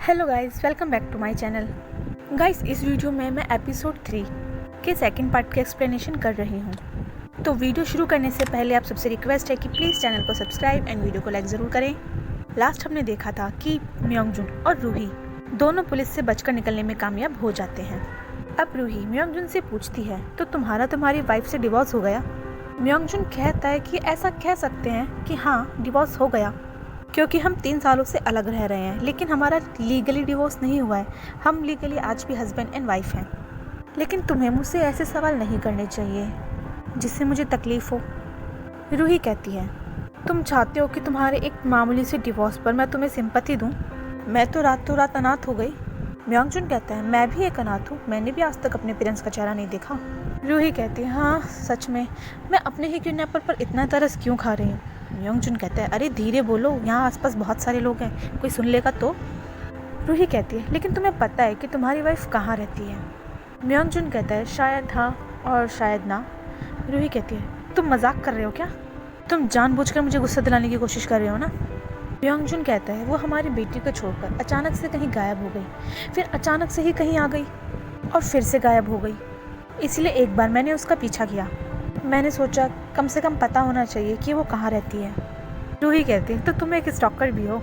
Hello guys, welcome back to my channel. Guys, इस video में मैं एपिसोड 3 के सेकंड पार्ट के एक्सप्लेनेशन कर रही हूँ। तो वीडियो शुरू करने से पहले आप सबसे रिक्वेस्ट है कि प्लीज़ चैनल को सब्सक्राइब एंड वीडियो को लाइक ज़रूर करें। लास्ट हमने देखा था कि म्योंगजुन और रूही दोनों पुलिस से बचकर निकलने में कामयाब हो जाते हैं। अब रूही म्योंगजुन से पूछती है, तो तुम्हारी वाइफ से डिवोर्स हो गया? म्योंगजुन कहता है कि ऐसा कह सकते हैं कि हाँ, डिवोर्स हो गया, क्योंकि हम 3 सालों से अलग रह रहे हैं, लेकिन हमारा लीगली डिवोर्स नहीं हुआ है। हम लीगली आज भी हस्बैंड एंड वाइफ हैं। लेकिन तुम्हें मुझसे ऐसे सवाल नहीं करने चाहिए जिससे मुझे तकलीफ़ हो। रूही कहती है, तुम चाहते हो कि तुम्हारे एक मामूली से डिवोर्स पर मैं तुम्हें सिंपैथी दूं? मैं तो रातों रात अनाथ हो गई। म्योंगजुन कहता है, मैं भी एक अनाथ हूँ, मैंने भी आज तक अपने पेरेंट्स का चेहरा नहीं देखा। रूही कहती है, हाँ सच में, मैं अपने ही किडनैपर पर इतना तरस क्यों खा रही हूँ? म्योंगजुन कहता है, अरे धीरे बोलो, यहाँ आसपास बहुत सारे लोग हैं, कोई सुन लेगा तो। रूही कहती है, लेकिन तुम्हें पता है कि तुम्हारी वाइफ कहाँ रहती है? म्योंगजुन कहता है, शायद हाँ और शायद ना। रूही कहती है, तुम मजाक कर रहे हो क्या? तुम जानबूझकर मुझे गुस्सा दिलाने की कोशिश कर रहे हो ना? म्योंगजुन कहता है, वो हमारी बेटी को छोड़कर अचानक से कहीं गायब हो गई, फिर अचानक से ही कहीं आ गई और फिर से गायब हो गई। इसलिए एक बार मैंने उसका पीछा किया। मैंने सोचा कम से कम पता होना चाहिए कि वो कहाँ रहती है। रूही कहती है, तो तुम एक स्टॉकर भी हो।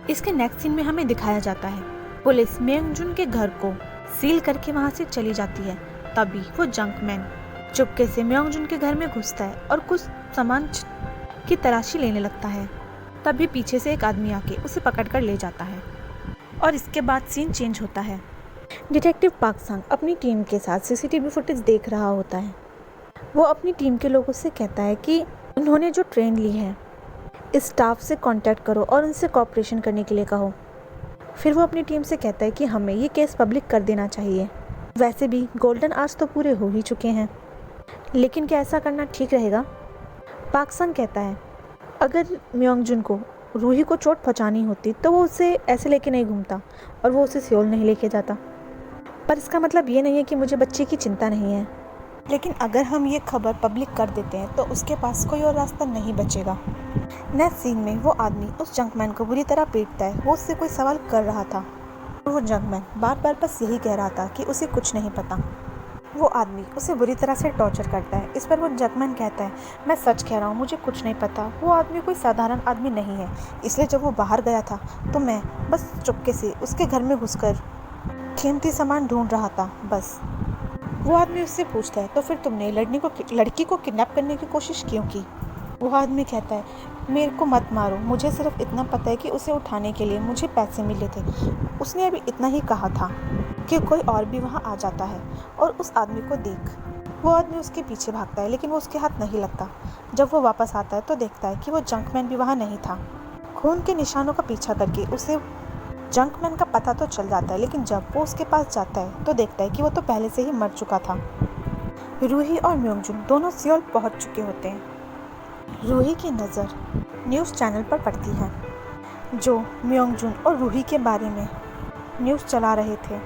इसके नेक्स्ट सीन में हमें दिखाया जाता है, पुलिस म्योंगजुन के घर को सील करके वहाँ से चली जाती है। तभी वो जंकमैन चुपके से म्योंगजुन के घर में घुसता है और कुछ सामान की तलाशी लेने लगता है। तभी पीछे से एक आदमी आके उसे पकड़ कर ले जाता है और इसके बाद सीन चेंज होता है। डिटेक्टिव पाक सांग अपनी टीम के साथ सीसीटीवी फुटेज देख रहा होता है। वो अपनी टीम के लोगों से कहता है कि उन्होंने जो ट्रेन ली है, स्टाफ से कांटेक्ट करो और उनसे कोऑपरेशन करने के लिए कहो। फिर वो अपनी टीम से कहता है कि हमें ये केस पब्लिक कर देना चाहिए। वैसे भी गोल्डन आवर्स तो पूरे हो ही चुके हैं, लेकिन क्या ऐसा करना ठीक रहेगा? पाक सांग कहता है, अगर म्योंगजुन को रूही को चोट पहुंचानी होती तो वो उसे ऐसे लेके नहीं घूमता और वो उसे सियोल नहीं लेके जाता। पर इसका मतलब ये नहीं है कि मुझे बच्चे की चिंता नहीं है, लेकिन अगर हम ये खबर पब्लिक कर देते हैं तो उसके पास कोई और रास्ता नहीं बचेगा। नेक्स्ट सीन में वो आदमी उस जंकमैन को बुरी तरह पीटता है। वो उससे कोई सवाल कर रहा था और वो जंकमैन बार बार बस यही कह रहा था कि उसे कुछ नहीं पता। वो आदमी उसे बुरी तरह से टॉर्चर करता है। इस पर वो जंकमैन कहता है, मैं सच कह रहा हूँ, मुझे कुछ नहीं पता। वो आदमी कोई साधारण आदमी नहीं है, इसलिए जब वो बाहर गया था तो मैं बस चुपके से उसके घर में घुसकर कीमती सामान ढूंढ रहा था, बस। वो आदमी उससे पूछता है, तो फिर तुमने लड़की को किडनैप करने की कोशिश क्यों की? वो आदमी कहता है, मेरे को मत मारो, मुझे सिर्फ इतना पता है कि उसे उठाने के लिए मुझे पैसे मिले थे। उसने अभी इतना ही कहा था कि कोई और भी वहाँ आ जाता है और उस आदमी को देख। वो आदमी उसके पीछे भागता है, लेकिन वो उसके हाथ नहीं लगता। जब वो वापस आता है तो देखता है कि वो जंकमैन भी वहाँ नहीं था। खून के निशानों का पीछा करके उसे जंकमैन का पता तो चल जाता है, लेकिन जब वो उसके पास जाता है तो देखता है कि वो तो पहले से ही मर चुका था। रूही और म्योंगजुन दोनों सियोल पहुंच चुके होते हैं। रूही की नज़र न्यूज़ चैनल पर पड़ती है, जो म्योंगजुन और रूही के बारे में न्यूज़ चला रहे थे।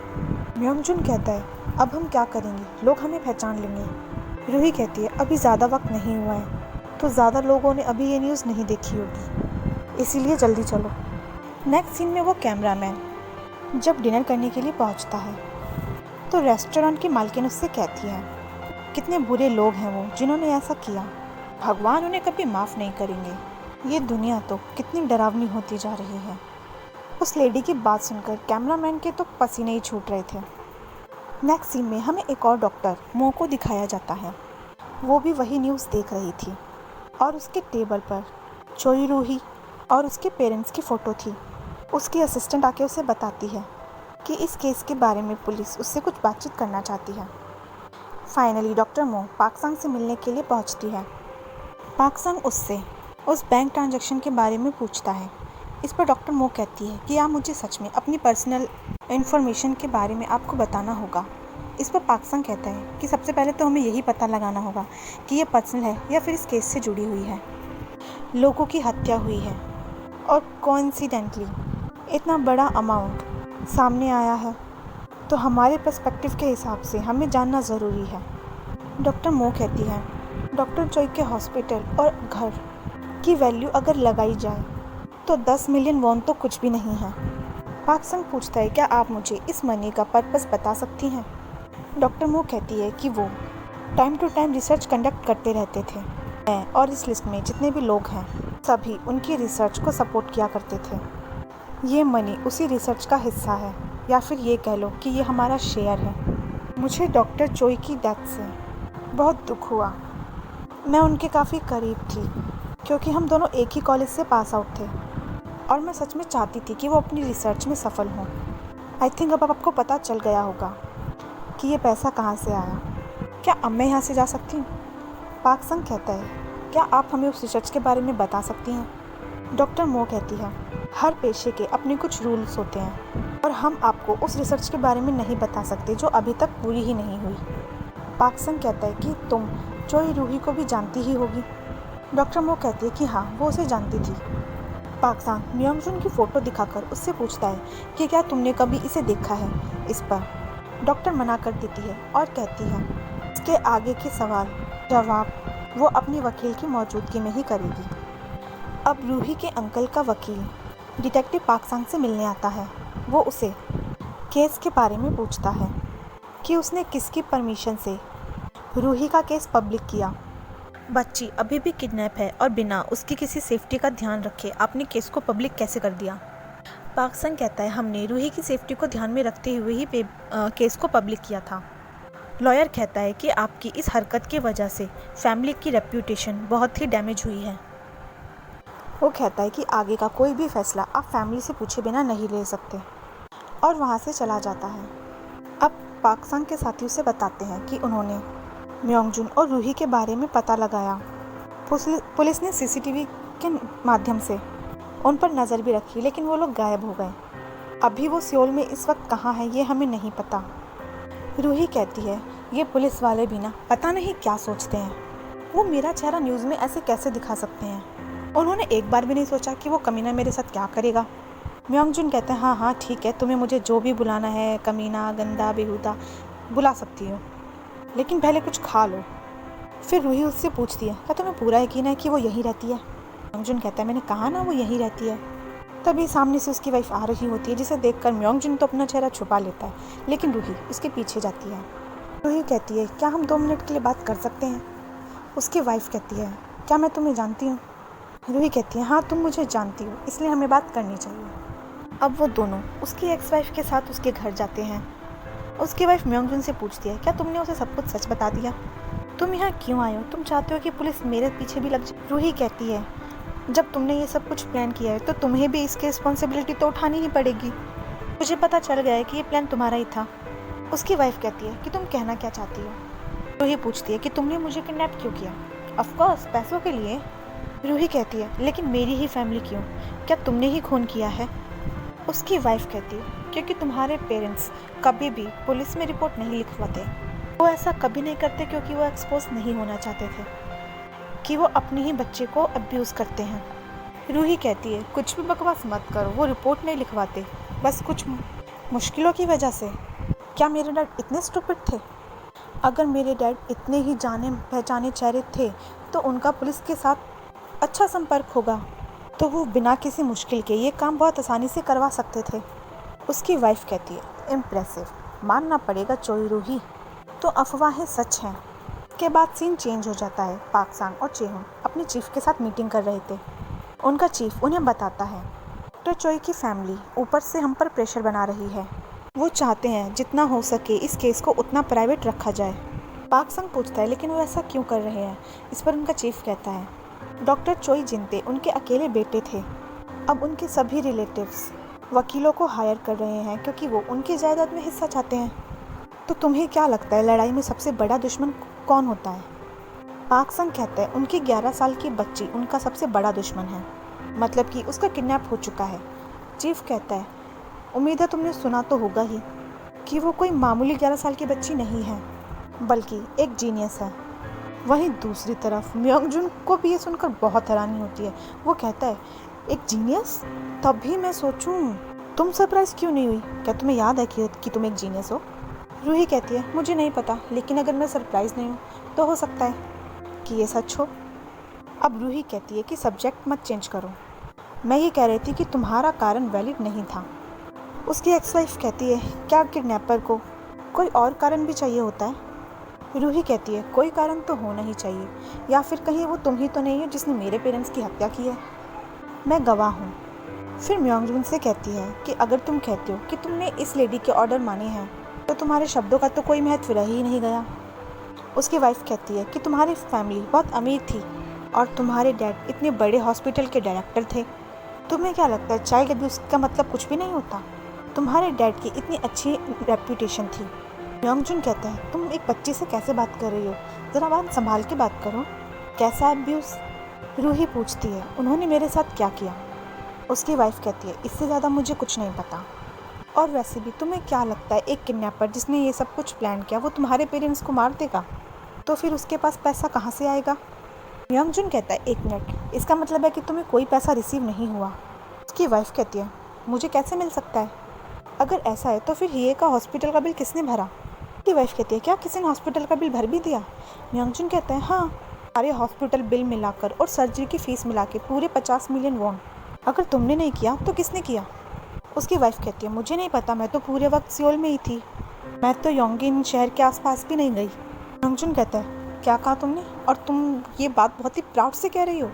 म्योंगजुन कहता है, अब हम क्या करेंगे, लोग हमें पहचान लेंगे। रूही कहती है, अभी ज़्यादा वक्त नहीं हुआ है, तो ज़्यादा लोगों ने अभी ये न्यूज़ नहीं देखी होगी, इसीलिए जल्दी चलो। नेक्स्ट सीन में वो कैमरामैन जब डिनर करने के लिए पहुंचता है तो रेस्टोरेंट की मालकिन उससे कहती है, कितने बुरे लोग हैं वो जिन्होंने ऐसा किया, भगवान उन्हें कभी माफ़ नहीं करेंगे। ये दुनिया तो कितनी डरावनी होती जा रही है। उस लेडी की बात सुनकर कैमरामैन के तो पसीने ही छूट रहे थे। नेक्स्ट सीन में हमें एक और डॉक्टर मो को दिखाया जाता है। वो भी वही न्यूज़ देख रही थी और उसके टेबल पर चोई रूही और उसके पेरेंट्स की फ़ोटो थी। उसकी असिस्टेंट आके उसे बताती है कि इस केस के बारे में पुलिस उससे कुछ बातचीत करना चाहती है। फाइनली डॉक्टर मो पाक सांग से मिलने के लिए पहुंचती है। पाक सांग उससे उस बैंक ट्रांजैक्शन के बारे में पूछता है। इस पर डॉक्टर मो कहती है कि आप मुझे सच में अपनी पर्सनल इन्फॉर्मेशन के बारे में आपको बताना होगा। इस पर पाक सांग कहता है कि सबसे पहले तो हमें यही पता लगाना होगा कि ये पर्सनल है या फिर इस केस से जुड़ी हुई है। लोगों की हत्या हुई है और कोइंसिडेंटली इतना बड़ा अमाउंट सामने आया है, तो हमारे पर्सपेक्टिव के हिसाब से हमें जानना ज़रूरी है। डॉक्टर मो कहती है, डॉक्टर चोई के हॉस्पिटल और घर की वैल्यू अगर लगाई जाए तो 10 मिलियन वॉन तो कुछ भी नहीं है। पाक संग पूछता है, क्या आप मुझे इस मनी का पर्पस बता सकती हैं? डॉक्टर मो कहती है कि वो time to time research conduct करते रहते थे और इस लिस्ट में जितने भी लोग हैं सभी उनकी रिसर्च को सपोर्ट किया करते थे। ये मनी उसी रिसर्च का हिस्सा है, या फिर ये कह लो कि ये हमारा शेयर है। मुझे डॉक्टर चोई की डेथ से बहुत दुख हुआ। मैं उनके काफ़ी करीब थी क्योंकि हम दोनों एक ही कॉलेज से पास आउट थे और मैं सच में चाहती थी कि वो अपनी रिसर्च में सफल हों। आई थिंक अब आपको पता चल गया होगा कि ये पैसा कहाँ से आया। क्या अब मैं यहाँ से जा सकती हूँ? पाक संग कहता है, क्या आप हमें उस रिसर्च के बारे में बता सकती हैं? डॉक्टर मो कहती है, हर पेशे के अपने कुछ रूल्स होते हैं और हम आपको उस रिसर्च के बारे में नहीं बता सकते जो अभी तक पूरी ही नहीं हुई। पाक संग कहता है कि तुम चोई रूही को भी जानती ही होगी। डॉक्टर मो कहती है कि हाँ, वो उसे जानती थी। पाक संग म्योंगजुन की फ़ोटो दिखाकर उससे पूछता है कि क्या तुमने कभी इसे देखा है। इस पर डॉक्टर मना कर देती है और कहती है इसके आगे के सवाल जवाब वो अपनी वकील की मौजूदगी में ही करेगी। अब रूही के अंकल का वकील डिटेक्टिव पाक संग से मिलने आता है। वो उसे केस के बारे में पूछता है कि उसने किसकी परमिशन से रूही का केस पब्लिक किया। बच्ची अभी भी किडनैप है और बिना उसकी किसी सेफ्टी का ध्यान रखे आपने केस को पब्लिक कैसे कर दिया? पाक संग कहता है, हमने रूही की सेफ्टी को ध्यान में रखते हुए ही केस को पब्लिक किया था। लॉयर कहता है कि आपकी इस हरकत की वजह से फैमिली की रेप्यूटेशन बहुत ही डैमेज हुई है। वो कहता है कि आगे का कोई भी फैसला आप फैमिली से पूछे बिना नहीं ले सकते और वहाँ से चला जाता है। अब पाक संग के साथी उसे बताते हैं कि उन्होंने म्योंगजुन और रूही के बारे में पता लगाया। पुलिस ने सीसीटीवी के माध्यम से उन पर नज़र भी रखी, लेकिन वो लोग गायब हो गए। अभी वो सियोल में इस वक्त कहाँ है ये हमें नहीं पता। रूही कहती है, ये पुलिस वाले भी ना पता नहीं क्या सोचते हैं। वो मेरा चेहरा न्यूज़ में ऐसे कैसे दिखा सकते हैं? उन्होंने एक बार भी नहीं सोचा कि वो कमीना मेरे साथ क्या करेगा। म्योंगजुन कहते हैं, हाँ ठीक है, तुम्हें मुझे जो भी बुलाना है, कमीना, गंदा, बेहुदा, बुला सकती हो, लेकिन पहले कुछ खा लो। फिर रूही उससे पूछती है, क्या तुम्हें पूरा यकीन है कि वो यहीं रहती है? म्योंगजुन कहता है, मैंने कहा ना वो यहीं रहती है। तभी सामने से उसकी वाइफ आ रही होती है, जिसे देखकर म्योंगजुन तो अपना चेहरा छुपा लेता है, लेकिन रूही उसके पीछे जाती है। रूही कहती है, क्या हम 2 मिनट के लिए बात कर सकते हैं? उसकी वाइफ कहती है, क्या मैं तुम्हें जानती हूँ? रूही कहती है, हाँ तुम मुझे जानती हो, इसलिए हमें बात करनी चाहिए। अब वो दोनों उसकी एक्स वाइफ के साथ उसके घर जाते हैं। उसकी वाइफ म्योंगजुन से पूछती है, क्या तुमने उसे सब कुछ सच बता दिया? तुम यहाँ क्यों आए हो? तुम चाहते हो कि पुलिस मेरे पीछे भी लग जाए? रूही कहती है, जब तुमने ये सब कुछ प्लान किया है तो तुम्हें भी इसकी रिस्पॉन्सिबिलिटी तो उठानी ही पड़ेगी। मुझे पता चल गया है कि ये प्लान तुम्हारा ही था। उसकी वाइफ कहती है कि तुम कहना क्या चाहती हो? रूही पूछती है कि तुमने मुझे किडनैप क्यों किया? ऑफकोर्स पैसों के लिए। रूही कहती है, लेकिन मेरी ही फैमिली क्यों? क्या तुमने ही खून किया है? उसकी वाइफ कहती है, क्योंकि तुम्हारे पेरेंट्स कभी भी पुलिस में रिपोर्ट नहीं लिखवाते। वो ऐसा कभी नहीं करते क्योंकि वो एक्सपोज नहीं होना चाहते थे कि वो अपने ही बच्चे को अब्यूज़ करते हैं। रूही कहती है, कुछ भी बकवास मत करो, वो रिपोर्ट नहीं लिखवाते, बस कुछ मुश्किलों की वजह से। क्या मेरे डैड इतने स्टूपिड थे? अगर मेरे डैड इतने ही जाने पहचाने चेहरे थे तो उनका पुलिस के साथ अच्छा संपर्क होगा, तो वो बिना किसी मुश्किल के ये काम बहुत आसानी से करवा सकते थे। उसकी वाइफ कहती है, इम्प्रेसिव, मानना पड़ेगा चोई रूही, तो अफवाहें सच हैं। के बाद सीन चेंज हो जाता है। पाक संग और चेहुन अपने चीफ के साथ मीटिंग कर रहे थे। उनका चीफ उन्हें बताता है, डॉक्टर चोई की फैमिली ऊपर से हम पर प्रेशर बना रही है। वो चाहते हैं जितना हो सके इस केस को उतना प्राइवेट रखा जाए। पाक संग पूछता है, लेकिन वो ऐसा क्यों कर रहे हैं? इस पर उनका चीफ कहता है, डॉक्टर चोई जिनते उनके अकेले बेटे थे। अब उनके सभी रिलेटिव्स वकीलों को हायर कर रहे हैं क्योंकि वो उनकी जायदाद में हिस्सा चाहते हैं। तो तुम्हें क्या लगता है लड़ाई में सबसे बड़ा दुश्मन कौन होता है? पाक संग कहता है, उनकी 11 साल की बच्ची उनका सबसे बड़ा दुश्मन है, मतलब कि उसका किडनैप हो चुका है। चीफ कहता है, उम्मीद है तुमने सुना तो होगा ही कि वो कोई मामूली 11 साल की बच्ची नहीं है, बल्कि एक जीनियस है। वहीं दूसरी तरफ म्योंगजुन को भी ये सुनकर बहुत हैरानी होती है। वो कहता है, एक जीनियस? तब भी मैं सोचूं तुम सरप्राइज क्यों नहीं हुई? क्या तुम्हें याद है कि तुम एक जीनियस हो? रूही कहती है, मुझे नहीं पता, लेकिन अगर मैं सरप्राइज नहीं हूँ तो हो सकता है कि ये सच हो। अब रूही कहती है कि सब्जेक्ट मत चेंज करो, मैं ये कह रही थी कि तुम्हारा कारण वैलिड नहीं था। उसकी एक्स वाइफ कहती है क्या किडनैपर को कोई और कारण भी चाहिए होता है? रूही कहती है कोई कारण तो होना ही चाहिए, या फिर कहीं वो तुम ही तो नहीं हो जिसने मेरे पेरेंट्स की हत्या की है? मैं गवाह हूँ। फिर म्योंगजून से कहती है कि अगर तुम कहते हो कि तुमने इस लेडी के ऑर्डर माने हैं तो तुम्हारे शब्दों का तो कोई महत्व रह ही नहीं गया। उसकी वाइफ कहती है कि तुम्हारी फैमिली बहुत अमीर थी और तुम्हारे डैड इतने बड़े हॉस्पिटल के डायरेक्टर थे। तुम्हें क्या लगता है चाइल्ड अब्यूज़ का मतलब कुछ भी नहीं होता? तुम्हारे डैड की इतनी अच्छी रेप्यूटेशन थी। म्योंगजून कहता है तुम एक बच्ची से कैसे बात कर रही हो, ज़रा बात संभाल के बात करो। कैसा अब्यूज़? रूही पूछती है उन्होंने मेरे साथ क्या किया? उसकी वाइफ कहती है इससे ज़्यादा मुझे कुछ नहीं पता। और वैसे भी तुम्हें क्या लगता है एक किडनैपर जिसने ये सब कुछ प्लान किया वो तुम्हारे पेरेंट्स को मार देगा? तो फिर उसके पास पैसा कहाँ से आएगा? म्योंगजून कहता है एक मिनट, इसका मतलब है कि तुम्हें कोई पैसा रिसीव नहीं हुआ? उसकी वाइफ कहती है मुझे कैसे मिल सकता है? अगर ऐसा है तो फिर हिये का हॉस्पिटल का बिल किसने भरा? उसकी वाइफ कहती है क्या किसी ने हॉस्पिटल का बिल भर भी दिया? म्योंगजून कहता है हाँ, सारे हॉस्पिटल बिल मिलाकर और सर्जरी की फ़ीस मिला के पूरे 50 मिलियन वॉन। अगर तुमने नहीं किया तो किसने किया? उसकी वाइफ कहती है मुझे नहीं पता, मैं तो पूरे वक्त सियोल में ही थी, मैं तो योंगिन शहर के आसपास भी नहीं गई। म्योंगजून कहता है क्या कहा तुमने? और तुम ये बात बहुत ही प्राउड से कह रही हो?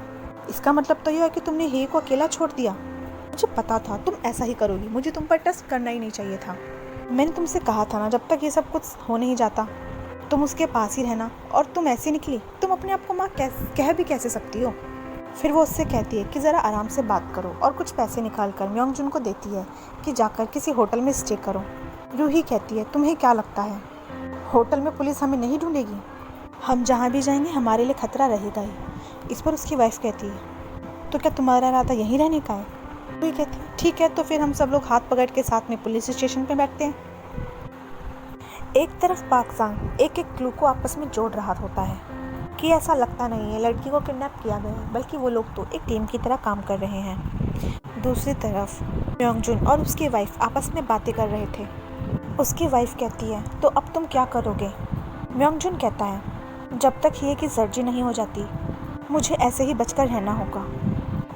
इसका मतलब तो यह है कि तुमने हे को अकेला छोड़ दिया। मुझे पता था तुम ऐसा ही करोगी, मुझे तुम पर ट्रस्ट करना ही नहीं चाहिए था। मैंने तुमसे कहा था ना जब तक ये सब कुछ हो नहीं जाता तुम उसके पास ही रहना, और तुम ऐसी निकली। तुम अपने आप को माँ कह भी कैसे सकती हो? फिर वो उससे कहती है कि ज़रा आराम से बात करो और कुछ पैसे निकाल कर म्योंगजून को देती है कि जाकर किसी होटल में स्टे करो। रूही कहती है तुम्हें क्या लगता है होटल में पुलिस हमें नहीं ढूंढेगी? हम जहाँ भी जाएंगे हमारे लिए खतरा रहेगा ही। इस पर उसकी वाइफ कहती है तो क्या तुम्हारा इरादा यहीं रहने का है? रूही कहती है ठीक है, तो फिर हम सब लोग हाथ पकड़ के साथ में पुलिस स्टेशन पे बैठते हैं। एक तरफ पाक सांग एक एक क्लू को आपस में जोड़ रहा होता है कि ऐसा लगता नहीं है लड़की को किडनैप किया गया है, बल्कि वो लोग तो एक टीम की तरह काम कर रहे हैं। दूसरी तरफ म्योंगजून और उसकी वाइफ आपस में बातें कर रहे थे। उसकी वाइफ कहती है तो अब तुम क्या करोगे? म्योंगजून कहता है जब तक ये की सर्जरी नहीं हो जाती मुझे ऐसे ही बचकर रहना होगा।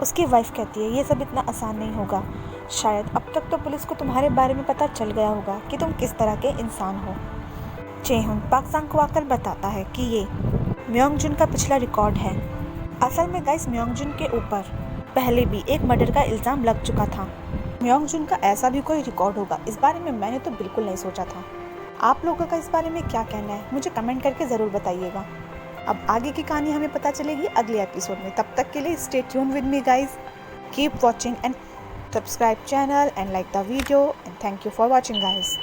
उसकी वाइफ कहती है ये सब इतना आसान नहीं होगा, शायद अब तक तो पुलिस को तुम्हारे बारे में पता चल गया होगा कि तुम किस तरह के इंसान हो। चेहुन पाक सांग को आकर बताता है कि ये म्योंगजून का पिछला रिकॉर्ड है। असल में गाइस म्योंगजून के ऊपर पहले भी एक मर्डर का इल्ज़ाम लग चुका था। म्योंगजून का ऐसा भी कोई रिकॉर्ड होगा इस बारे में मैंने तो बिल्कुल नहीं सोचा था। आप लोगों का इस बारे में क्या कहना है मुझे कमेंट करके ज़रूर बताइएगा। अब आगे की कहानी हमें पता चलेगी अगले एपिसोड में। तब तक के लिए stay tune with me guys, keep watching and subscribe channel and like the video and thank you for watching guys.